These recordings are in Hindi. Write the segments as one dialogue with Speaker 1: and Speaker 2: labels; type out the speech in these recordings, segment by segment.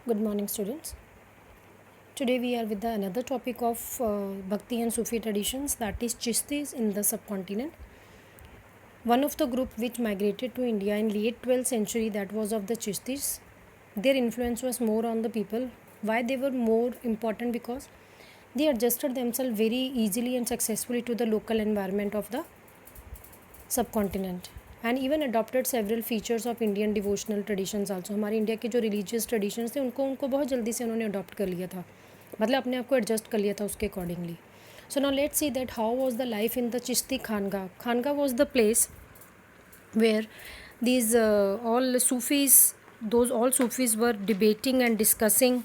Speaker 1: Good morning, students. Today we are with another topic of Bhakti and Sufi traditions, that is Chistis in the subcontinent. One of the group which migrated to India in late 12th century, that was of the Chistis. Their influence was more on the people. Why they were more important? Because they adjusted themselves very easily and successfully to the local environment of the subcontinent and even adopted several features of Indian devotional traditions also. हमारे इंडिया के जो रिलीजियस ट्रेडिशंस थे उनको बहुत जल्दी से उन्होंने अडॉप्ट कर लिया था, मतलब अपने आप को एडजस्ट कर लिया था उसके accordingly. So now let's see that how was the life in the Chishti Khangah. Khangah was the place where these all Sufis were debating and discussing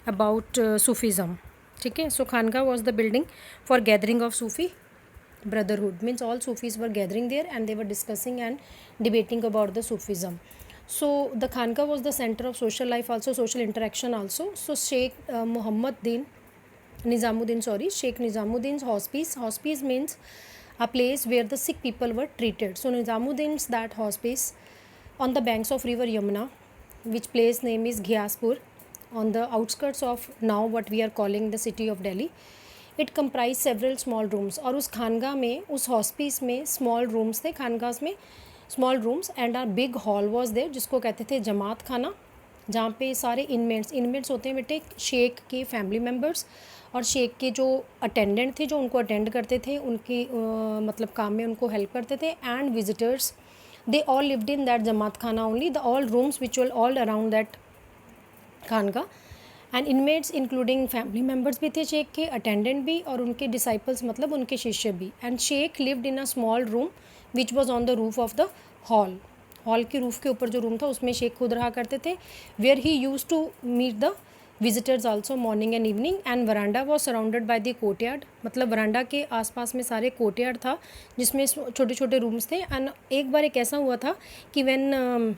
Speaker 1: about Sufism. ठीक है. So Khangah was the building for gathering of Sufi brotherhood, means all Sufis were gathering there and they were discussing and debating about the Sufism. So the Khanqa was the center of social life also, social interaction also. So Sheikh Nizamuddin's hospice means a place where the sick people were treated. So Nizamuddin's that hospice on the banks of river Yamuna, which place name is Ghiaspur, on the outskirts of now what we are calling the city of Delhi. It comprise several small rooms, और उस खानगा में, उस हॉस्पिस में स्मॉल रूम्स थे, खानगास में small rooms and are big hall was there जिसको कहते थे जमात खाना, जहाँ पे सारे इनमेट्स होते हैं बेटे शेख के फैमिली मेम्बर्स और शेख के जो अटेंडेंट थे जो उनको अटेंड करते थे, उनकी मतलब काम में उनको हेल्प करते थे, and visitors. They all lived in that jamaat khana only, the all rooms which were all around that khanqah. And inmates including family members भी थे शेख के, अटेंडेंट भी और उनके डिसाइपल्स मतलब उनके शिष्य भी. And sheikh lived in a small room which was on the roof of the hall के रूफ के ऊपर जो रूम था उसमें शेख खुद रहा करते थे. Where he use to meet the visitors also morning and evening. And veranda was surrounded by the courtyard, मतलब वरांडा के आसपास में सारे कोर्टयार्ड था जिसमें छोटे छोटे रूम्स थे. एंड एक बार एक ऐसा हुआ था कि when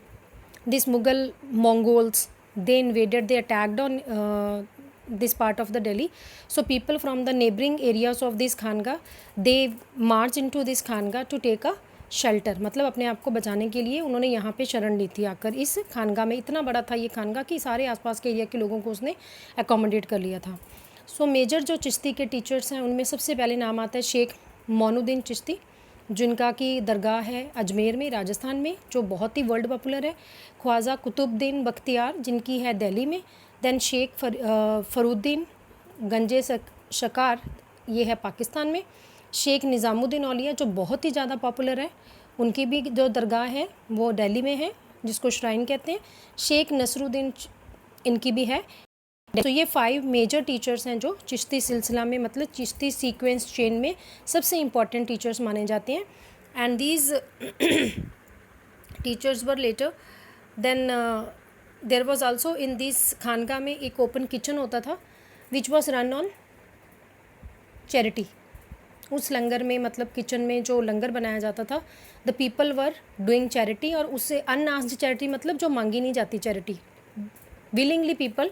Speaker 1: this Mughal Mongols they invaded, they attacked on this part of the Delhi. So people from the neighboring areas of this Khangah, they marched into this Khangah to take a shelter, मतलब अपने आप को बचाने के लिए उन्होंने यहाँ पे शरण ली थी आकर इस खानगा में. इतना बड़ा था ये खानगा कि सारे आसपास के एरिया के लोगों को उसने अकोमोडेट कर लिया था. सो मेजर जो चिश्ती के टीचर्स हैं उनमें सबसे पहले नाम आता है शेख मोनुद्दीन चिश्ती, जिनका की दरगाह है अजमेर में राजस्थान में, जो बहुत ही वर्ल्ड पॉपुलर है. ख्वाजा कुतुबुद्दीन बख्तियार जिनकी है दिल्ली में. देन शेख फरुद्दीन गंजे शकार, ये है पाकिस्तान में. शेख निज़ामुद्दीन औलिया जो बहुत ही ज़्यादा पॉपुलर है, उनकी भी जो दरगाह है वो दिल्ली में है जिसको श्राइन कहते हैं. शेख नसरुद्दीन इनकी भी है. तो ये 5 मेजर टीचर्स हैं जो चिश्ती सिलसिला में, मतलब चिश्ती सीक्वेंस चेन में सबसे इम्पॉर्टेंट टीचर्स माने जाते हैं. And these teachers were letter. Then there was also in this khanqah में एक ओपन किचन होता था which was run on charity. उस लंगर में, मतलब किचन में जो लंगर बनाया जाता था, the people were doing charity, और उससे अनआस्क्ड चैरिटी मतलब जो मांगी नहीं जाती charity. Willingly people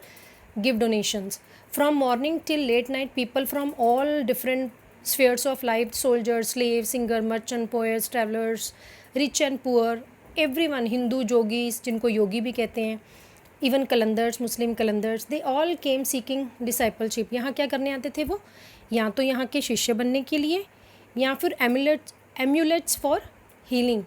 Speaker 1: give donations. From morning till late night, people from all different spheres of life, soldiers, slaves, singer, merchant, poets, travelers, rich and poor, everyone, Hindu yogis जिनको योगी भी कहते हैं, even Qalandars, Muslim Qalandars, they all came seeking discipleship. यहाँ क्या करने आते थे वो? या तो यहाँ के शिष्य बनने के लिए, या फिर एम्यूलेट्स फॉर हीलिंग.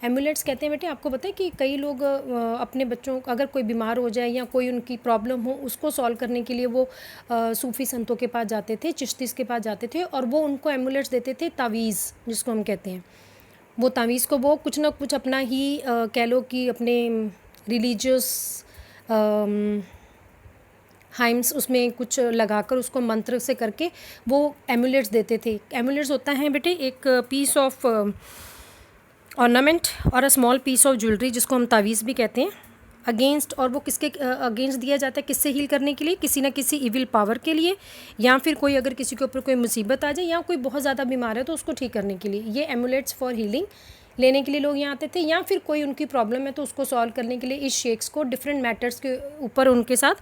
Speaker 1: एम्यूलेट्स कहते हैं बेटे, आपको पता है कि कई लोग अपने बच्चों, अगर कोई बीमार हो जाए या कोई उनकी प्रॉब्लम हो, उसको सॉल्व करने के लिए वो सूफ़ी संतों के पास जाते थे, चिश्तीस के पास जाते थे, और वो उनको एम्यूलेट्स देते थे, तावीज़ जिसको हम कहते हैं. वो तावीज़ को वो कुछ ना कुछ अपना ही कह लो कि अपने रिलीजियस हाइम्स उसमें कुछ लगाकर उसको मंत्र से करके वो एम्यूलेट्स देते थे. एम्यूलेट्स होता है बेटे एक पीस ऑफ ऑर्नामेंट और a small piece of jewellery जिसको हम तावीज़ भी कहते हैं, अगेंस्ट. और वो किसके अगेंस्ट दिया जाता है? किससे हील करने के लिए? किसी ना किसी इविल पावर के लिए, या फिर कोई अगर किसी के ऊपर कोई मुसीबत आ जाए या कोई बहुत ज़्यादा बीमार है तो उसको ठीक करने के लिए. ये एमुलेट्स फॉर हीलिंग लेने के लिए लोग यहाँ आते थे, या फिर कोई उनकी प्रॉब्लम है तो उसको सॉल्व करने के लिए इस शेख्स को डिफरेंट मैटर्स के ऊपर उनके साथ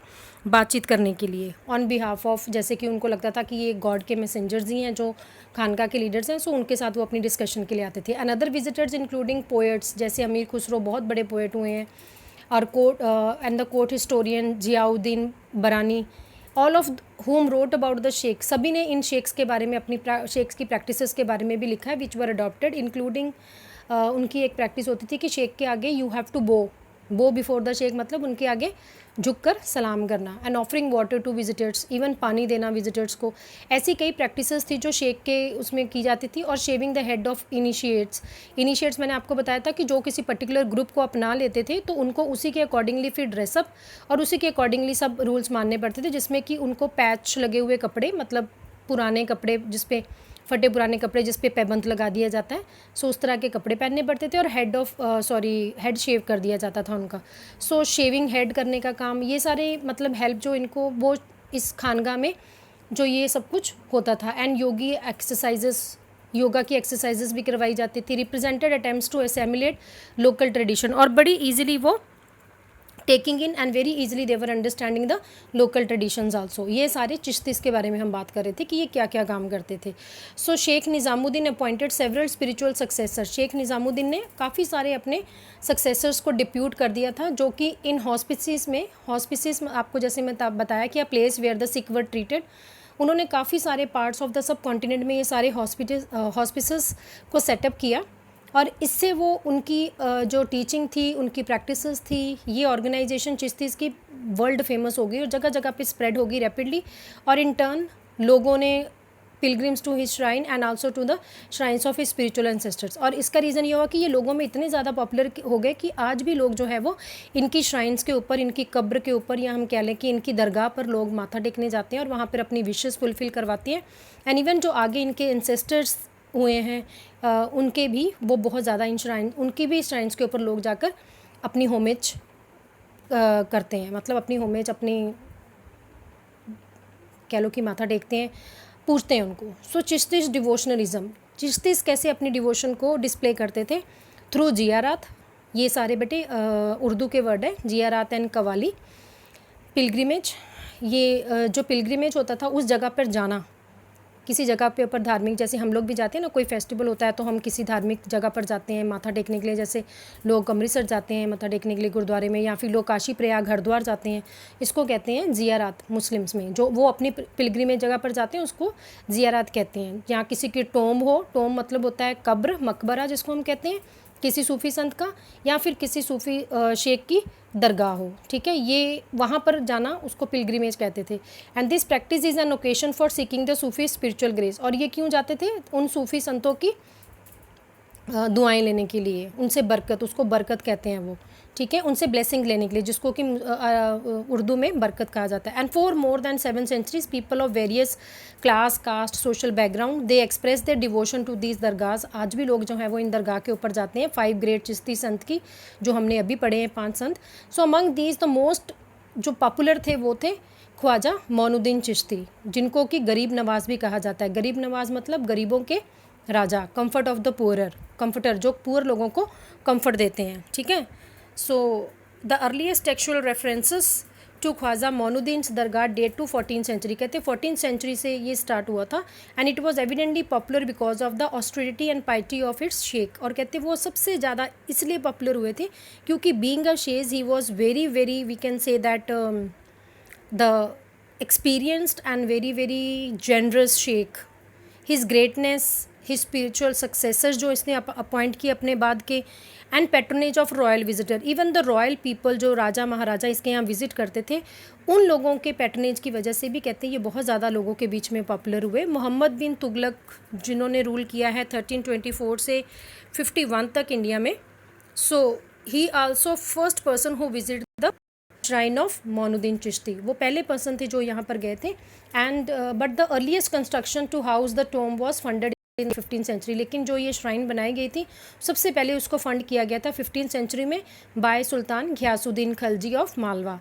Speaker 1: बातचीत करने के लिए ऑन बिहाफ ऑफ, जैसे कि उनको लगता था कि ये गॉड के मैसेंजर्स ही हैं जो खानका के लीडर्स हैं, सो उनके साथ वो अपनी डिस्कशन के लिए आते थे. अनदर विजिटर्स इंक्लूडिंग पोएट्स, जैसे अमीर खुसरो बहुत बड़े पोएट हुए हैं, our court and the court historian Ziauddin Barani, all of whom wrote about the Sheikh, सभी ने इन शेख्स के बारे में अपनी शेख्स की प्रैक्टिसेस के बारे में भी लिखा है, विच वर अडॉप्टेड इंक्लूडिंग उनकी एक प्रैक्टिस होती थी कि शेख के आगे you have to bow before the sheikh, मतलब उनके आगे झुककर सलाम करना, and offering water to visitors, even पानी देना विजिटर्स को। ऐसी कई प्रैक्टिसेस थी जो शेख के उसमें की जाती थी। और shaving the head of initiates मैंने आपको बताया था कि जो किसी पर्टिकुलर ग्रुप को अपना लेते थे तो उनको उसी के अकॉर्डिंगली फिर ड्रेसअप और उसी के अकॉर्डिंगली सब रूल्स मानने पड़ते थे, जिसमें कि उनको पैच लगे हुए कपड़े, मतलब पुराने कपड़े जिसपे फटे पुराने कपड़े जिस पे पैबंद लगा दिया जाता है, सो उस तरह के कपड़े पहनने पड़ते थे। और हेड शेव कर दिया जाता था उनका। सो शेविंग हेड करने का काम, ये सारे मतलब हेल्प जो इनको वो इस खानगा में जो ये सब कुछ होता था। एंड योगा की एक्सरसाइजेस भी करवाई जाती थी। Represented attempts to assimilate local tradition, और बड़ी ईजिली वो taking in and very easily their understanding the local traditions also. ये सारे चिश्तीस के बारे में हम बात कर रहे थे कि ये क्या क्या काम करते थे। So Sheikh Nizamuddin appointed several spiritual successor, Sheikh Nizamuddin ने काफ़ी सारे अपने सक्सेसर्स को डिप्यूट कर दिया था, जो कि इन हॉस्पिसेस में आपको जैसे मैं बताया कि a place where the sick were treated, उन्होंने काफ़ी सारे parts of the subcontinent में ये सारे हॉस्पिसेस को सेटअप किया। और इससे वो उनकी जो टीचिंग थी, उनकी प्रैक्टिसेस थी, ये ऑर्गेनाइजेशन चिश्तीज़ की वर्ल्ड फेमस हो गई और जगह जगह पे स्प्रेड होगी रैपिडली। और इन टर्न लोगों ने pilgrims to his shrine and also to the shrines of his spiritual ancestors. और इसका रीज़न ये हुआ कि ये लोगों में इतने ज़्यादा पॉपुलर हो गए कि आज भी लोग जो है वो इनकी श्राइन्स के ऊपर, इनकी कब्र के ऊपर, या हम कह लें कि इनकी दरगाह पर लोग माथा टेकने जाते हैं और वहाँ पर अपनी विशेज़ फुलफ़िल करवाती हैं। एंड इवन जो आगे इनके एंसेस्टर्स हुए हैं उनके भी वो बहुत ज़्यादा उनकी भी श्राइन्स के ऊपर लोग जाकर अपनी होमेज करते हैं, मतलब अपनी होमेज, अपनी कह लो कि माथा टेकते हैं, पूछते हैं उनको। सो चिश्तीस डिवोशनलिज्म, चिश्तीस कैसे अपनी डिवोशन को डिस्प्ले करते थे? थ्रू जियारात, ये सारे बेटे उर्दू के वर्ड है, जियारात एंड कवाली। पिलग्रिमेज, ये जो पिलग्रिमेज होता था उस जगह पर जाना, किसी जगह पे ऊपर धार्मिक, जैसे हम लोग भी जाते हैं ना, कोई फेस्टिवल होता है तो हम किसी धार्मिक जगह पर जाते हैं माथा टेकने के लिए, जैसे लोग अमृतसर जाते हैं माथा टेकने के लिए गुरुद्वारे में, या फिर लोग काशी प्रयाग हरिद्वार जाते हैं, इसको कहते हैं जियारात मुस्लिम्स में। जो वो अपनी पिलग्रिमेज जगह पर जाते हैं उसको जियारात कहते हैं। यहाँ किसी की टोम हो, टोम मतलब होता है कब्र, मकबरा जिसको हम कहते हैं, किसी सूफ़ी संत का या फिर किसी सूफ़ी शेख की दरगाह हो, ठीक है, ये वहाँ पर जाना उसको पिलग्रिमेज कहते थे। And this practice is an occasion for seeking the Sufi spiritual grace. और ये क्यों जाते थे? उन सूफ़ी संतों की दुआएं लेने के लिए, उनसे बरकत, उसको बरकत कहते हैं वो, ठीक है, उनसे ब्लेसिंग लेने के लिए, जिसको कि उर्दू में बरकत कहा जाता है। And for more than 7 centuries people of various class, caste, social background, they express their devotion to these दरगाहs। आज भी लोग जो है वो इन दरगाह के ऊपर जाते हैं। 5 ग्रेट चिश्ती संत की जो हमने अभी पढ़े हैं, 5 संत। सो अमंग दीज द मोस्ट जो पॉपुलर थे वो थे ख्वाजा मोइनुद्दीन चिश्ती, जिनको कि गरीब नवाज भी कहा जाता है। गरीब नवाज मतलब गरीबों के राजा, comfort of the poorer, comforter, जो पुअर लोगों को कंफर्ट देते हैं, ठीक है। So the earliest textual references to Khwaja Moinuddin dargah date to 14th century, कहते हैं 14th century से ये स्टार्ट हुआ था। And it was evidently popular because of the austerity and piety of its sheikh. और कहते हैं वो सबसे ज़्यादा इसलिए पॉपुलर हुए थे क्योंकि being a sheikh he was very very, we can say that the experienced and very very generous sheikh. His greatness, his spiritual successors जो इसने अपॉइंट किए अपने बाद के, and patronage of royal visitor, even the royal people, जो राजा महाराजा इसके यहाँ विजिट करते थे, उन लोगों के पैट्रोनेज की वजह से भी कहते हैं ये बहुत ज़्यादा लोगों के बीच में पॉपुलर हुए। मोहम्मद बिन तुगलक जिन्होंने रूल किया है 1324 से 51 तक इंडिया में। So he also first person who visit the shrine of Moinuddin Chishti, वो पहले पर्सन थे जो यहाँ पर गए थे। And but the earliest construction to house the tomb was funded in 15th century, लेकिन जो ये श्राइन बनाई गई थी सबसे पहले उसको फंड किया गया था 15th century में by sultan Ghiyasuddin Khalji of Malwa.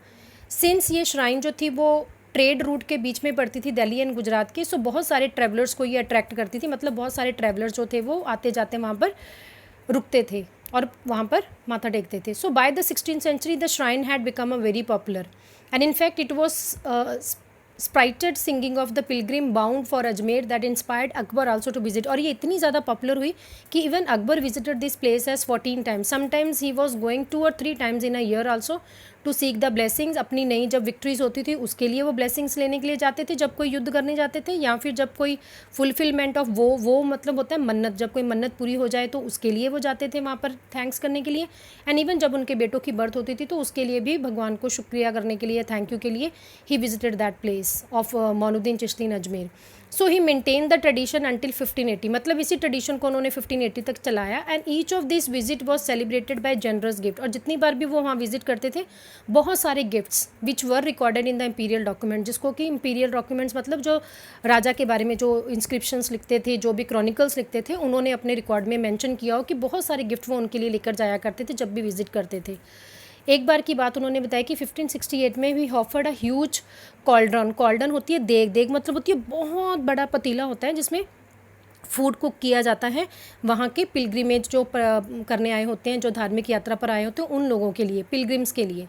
Speaker 1: Since ये श्राइन जो थी वो ट्रेड रूट के बीच में पड़ती थी दिल्ली एंड गुजरात के, सो बहुत सारे ट्रैवलर्स को ये अट्रैक्ट करती थी, मतलब बहुत सारे ट्रैवलर्स जो थे वो आते जाते वहाँ पर रुकते थे और वहाँ पर माथा टेकते थे। So by the 16th century the shrine had become a very popular and in fact it was spirited singing of the pilgrim bound for Ajmer that inspired Akbar also to visit. और ये इतनी ज़्यादा पॉपुलर हुई कि even Akbar visited this place as 14 times, sometimes he was going 2 or 3 times in a year also to seek the blessings. अपनी नई जब विक्ट्रीज होती थी उसके लिए वो ब्लेसिंग्स लेने के लिए जाते थे, जब कोई युद्ध करने जाते थे, या फिर जब कोई फुलफिलमेंट ऑफ वो मतलब होता है मन्नत, जब कोई मन्नत पूरी हो जाए तो उसके लिए वो जाते थे वहाँ पर थैंक्स करने के लिए। एंड इवन जब उनके बेटों की बर्थ होती थी तो उसके लिए भी भगवान को शुक्रिया करने के लिए, थैंक यू के लिए he visited that place of Moinuddin Chishti in Ajmer. So he maintain the tradition until 1580, मतलब इसी ट्रेडिशन को उन्होंने 1580 तक चलाया। And each of this visit was celebrated by generous gift, और जितनी बार भी वो वहाँ विजिट करते थे बहुत सारे gifts which were recorded in the imperial document, जिसको कि इंपीरियल डॉक्यूमेंट्स मतलब जो राजा के बारे में जो इंस्क्रिप्शंस लिखते थे, जो भी क्रॉनिकल्स लिखते थे, उन्होंने अपने रिकॉर्ड में मेंशन किया हो कि बहुत सारे गिफ्ट वो उनके लिए लेकर जाया करते थे जब भी विजिट करते थे। एक बार की बात उन्होंने बताया कि 1568 में भी offered a huge cauldron, cauldron होती है देग, देग मतलब होती है बहुत बड़ा पतीला होता है जिसमें फूड कुक किया जाता है वहाँ के पिलग्रिमेज जो करने आए होते हैं, जो धार्मिक यात्रा पर आए होते हैं उन लोगों के लिए, पिलग्रिम्स के लिए।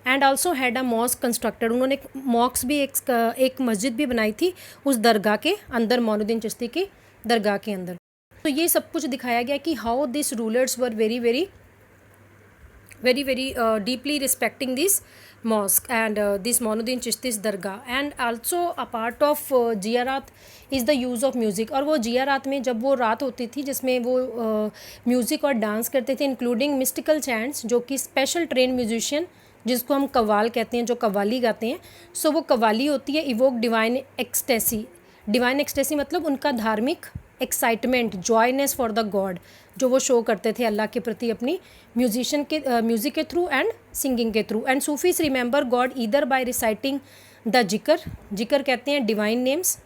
Speaker 1: And also had a mosque constructed, उन्होंने मॉस्क भी एक मस्जिद भी बनाई थी उस दरगाह के अंदर, मोइनुद्दीन चिश्ती की दरगाह के अंदर। तो ये सब कुछ दिखाया गया कि how this rulers were very very deeply respecting this mosque and this Moinuddin Chishti's dargah. And also a part of Ziyarat is the use of music, और वो जियारात में जब वो रात होती थी जिसमें वो म्यूज़िक और डांस करते थे इंक्लूडिंग मिस्टिकल चैंट्स, जो कि स्पेशल ट्रेन म्यूजिशियन जिसको हम कव्वाल कहते हैं, जो कव्वाली गाते हैं, सो वो कव्वाली होती है evoke divine ecstasy. Divine ecstasy मतलब उनका धार्मिक एक्साइटमेंट, जॉयनेस फॉर द गॉड, जो वो शो करते थे अल्लाह के प्रति अपनी म्यूज़िक के थ्रू एंड सिंगिंग के through. And Sufis remember God either by reciting the zikr कहते हैं divine names,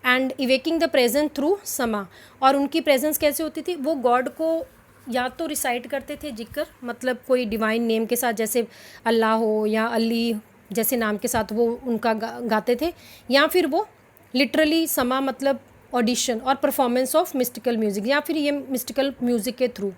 Speaker 1: and evoking the presence through sama. और उनकी प्रेजेंस कैसे होती थी, वो गॉड को या तो रिसाइट करते थे जिक्र मतलब कोई डिवाइन नेम के साथ, जैसे अल्लाह हो या अली जैसे नाम के साथ वो उनका गाते थे, या फिर वो लिटरली समा मतलब ऑडिशन और परफॉर्मेंस ऑफ मिस्टिकल म्यूज़िक, या फिर ये मिस्टिकल म्यूज़िक के through.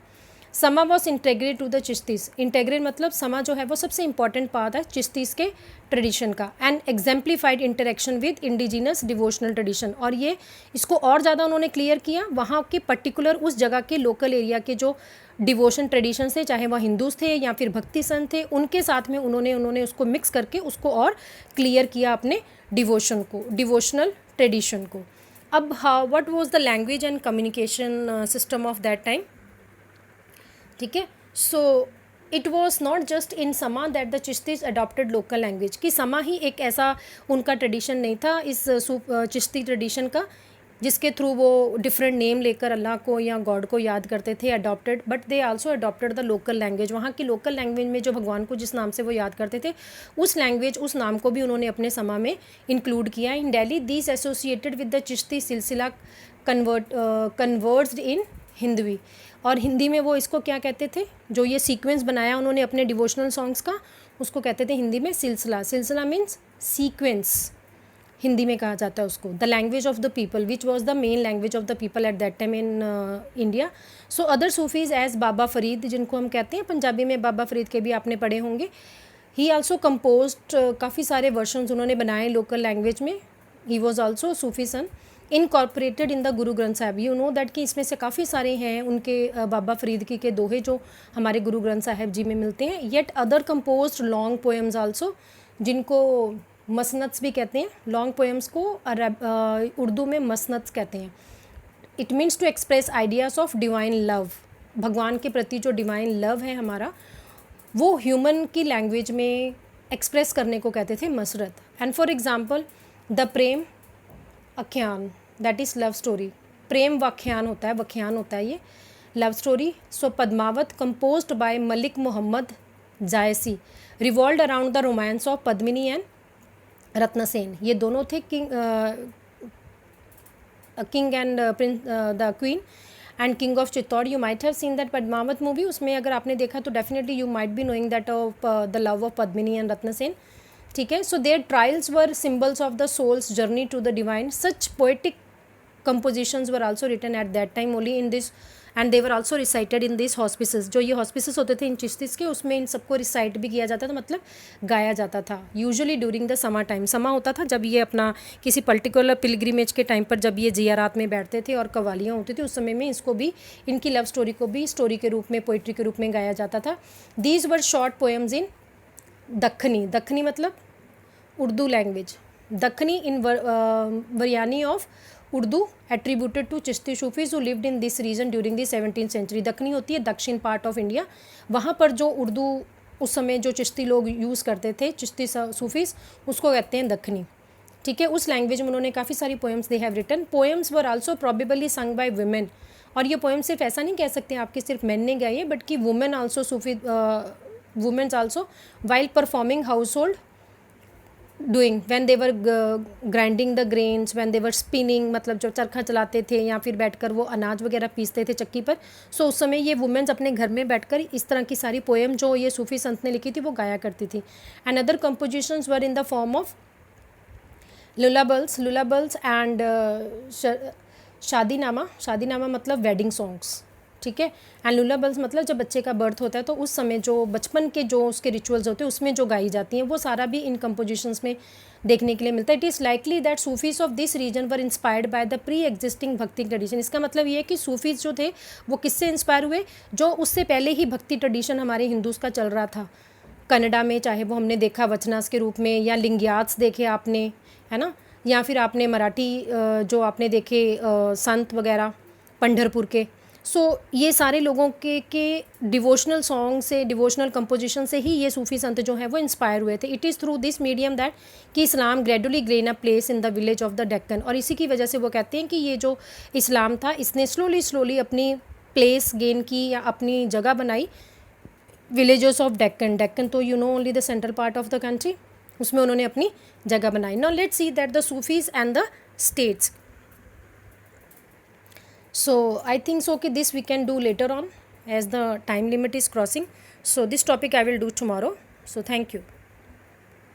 Speaker 1: Sama was integrate to the Chishtis, integrate मतलब समा जो है वो सबसे इंपॉर्टेंट पार्ट है चिश्तीस के ट्रेडिशन का। And exemplified interaction with indigenous devotional tradition, और ये इसको और ज़्यादा उन्होंने क्लियर किया वहाँ के पर्टिकुलर उस जगह के लोकल एरिया के जो डिवोशन ट्रेडिशन थे, चाहे वह हिंदूज थे या फिर भक्ति संत थे, उनके साथ में उन्होंने उसको मिक्स करके उसको और क्लियर किया अपने डिवोशन को, डिवोशनल ट्रेडिशन को। अब how what was the language and communication system of that time, ठीक है। So it was not just in sama that the Chishtis adopted local language, कि समा ही एक ऐसा उनका ट्रेडिशन नहीं था इस चिश्ती ट्रेडिशन का जिसके थ्रू वो डिफरेंट नेम लेकर अल्लाह को या गॉड को याद करते थे, adopted, but they also adopted the local language. वहाँ की लोकल लैंग्वेज में जो भगवान को जिस नाम से वो याद करते थे उस लैंग्वेज, उस नाम को भी उन्होंने अपने समा में इंक्लूड किया। In Delhi this associated with the Chishti silsila converted इन हिंदवी, और हिंदी में वो इसको क्या कहते थे, जो ये सीक्वेंस बनाया उन्होंने अपने डिवोशनल सॉन्ग्स का, उसको कहते थे हिंदी में सिलसिला। सिलसिला मीन्स सीक्वेंस हिंदी में कहा जाता है उसको। The language of the people which was the main language of the people at that time in India. So other Sufis as Baba Farid, जिनको हम कहते हैं पंजाबी में बाबा फरीद के भी आपने पढ़े होंगे, ही आल्सो कंपोज्ड काफ़ी सारे वर्शंस उन्होंने बनाए लोकल लैंग्वेज में। He was also Sufi son incorporated in the Guru Granth Sahib. You know that कि इसमें से काफ़ी सारे हैं उनके बाबा फरीद की के दोहे जो हमारे गुरु ग्रंथ साहिब जी में मिलते हैं। Yet other composed long poems also, जिनको मसनत्स भी कहते हैं। लॉन्ग पोएम्स को उर्दू में मसनत्स कहते हैं। It means to express ideas of divine love, भगवान के प्रति जो डिवाइन लव है हमारा, वो ह्यूमन की लैंग्वेज में एक्सप्रेस करने को कहते थे मसरत। And for example the Prem Akhyan, that is love story. प्रेम व्याख्यान होता है ये love story. So Padmavat composed by Malik Mohammad Jayasi revolved around the romance of Padmini and Ratnasen. ये दोनों थे king and prince, the queen and king of Chittor. You might have seen that Padmavat movie, उसमें अगर आपने देखा तो definitely you might be knowing that of the love of Padmini and Ratnasen, ठीक है। So their trials were symbols of the soul's journey to the divine. Such poetic compositions were also written at that time only in this, and they were also recited in these hospices. जो ये hospices होते थे इन चिश्तीस के, उसमें इन सबको रिसाइट भी किया जाता था, मतलब गाया जाता था. यूजुअली ड्यूरिंग द समा टाइम, समा होता था जब ये अपना किसी पर्टिकुलर पिलग्रिमेज के टाइम पर जब ये जियारात में बैठते थे और कवालियाँ होती थी, उस समय में इसको भी, इनकी लव स्टोरी को भी स्टोरी के रूप में, पोइट्री के रूप में गाया जाता था. These were short poems in Dakhni. Dakhni मतलब Urdu language. Dakhni in variety of Urdu attributed to Chishti Sufis who lived in this region during the 17th century. Dakhni होती है दक्षिण पार्ट ऑफ इंडिया. वहाँ पर जो उर्दू उस समय जो चिश्ती लोग यूज़ करते थे, चिश्ती सूफीज, उसको कहते हैं दक्खनी. ठीक है, उस लैंग्वेज में उन्होंने काफ़ी सारी poems they have written. Poems were also probably sung by women. और ये पोएम सिर्फ ऐसा नहीं कह सकते आप कि सिर्फ मैन ने गाई है, बट कि women also Sufi, womens also while performing household doing, when they were grinding the grains, when they were spinning, मतलब जो चरखा चलाते थे या फिर बैठकर वो अनाज वगैरह पीसते थे चक्की पर. सो उस समय ये वुमेन्स अपने घर में बैठकर इस तरह की सारी पोएम जो ये सूफी संत ने लिखी थी वो गाया करती थी. And other compositions were in the form of lullabies and shadinama. Shadinama मतलब वेडिंग सॉन्ग्स. ठीक है, एंड लुलाबल्स मतलब जब बच्चे का बर्थ होता है तो उस समय जो बचपन के जो उसके रिचुअल्स होते हैं उसमें जो गाई जाती हैं, वो सारा भी इन कंपोजिशंस में देखने के लिए मिलता है. It is likely that Sufis of this region were inspired by the pre existing bhakti tradition. इसका मतलब ये है कि सूफीज जो थे वो किससे इंस्पायर हुए, जो उससे पहले ही भक्ति ट्रेडिशन हमारे हिंदूज़ का चल रहा था. कनाडा में चाहे वो हमने देखा वचनास के रूप में, या लिंगियात्स देखे आपने, है ना, या फिर आपने मराठी जो आपने देखे संत वगैरह पंढरपुर के. सो ये सारे लोगों के डिवोशनल सॉन्ग से, डिवोशनल कंपोजिशन से ही ये सूफी संत जो हैं वो इंस्पायर हुए थे. It is through this medium that कि Islam gradually gain a place in the village of the Deccan. और इसी की वजह से वो कहते हैं कि ये जो इस्लाम था इसने स्लोली अपनी प्लेस गेन की या अपनी जगह बनाई विलेजेस ऑफ डेक्कन. डेक्कन तो you know only the central part of the country, उसमें उन्होंने अपनी जगह बनाई. Now let's see that the Sufis and the states. So I think so कि this we can do later on as the time limit is crossing. So this topic I will do tomorrow. So thank you.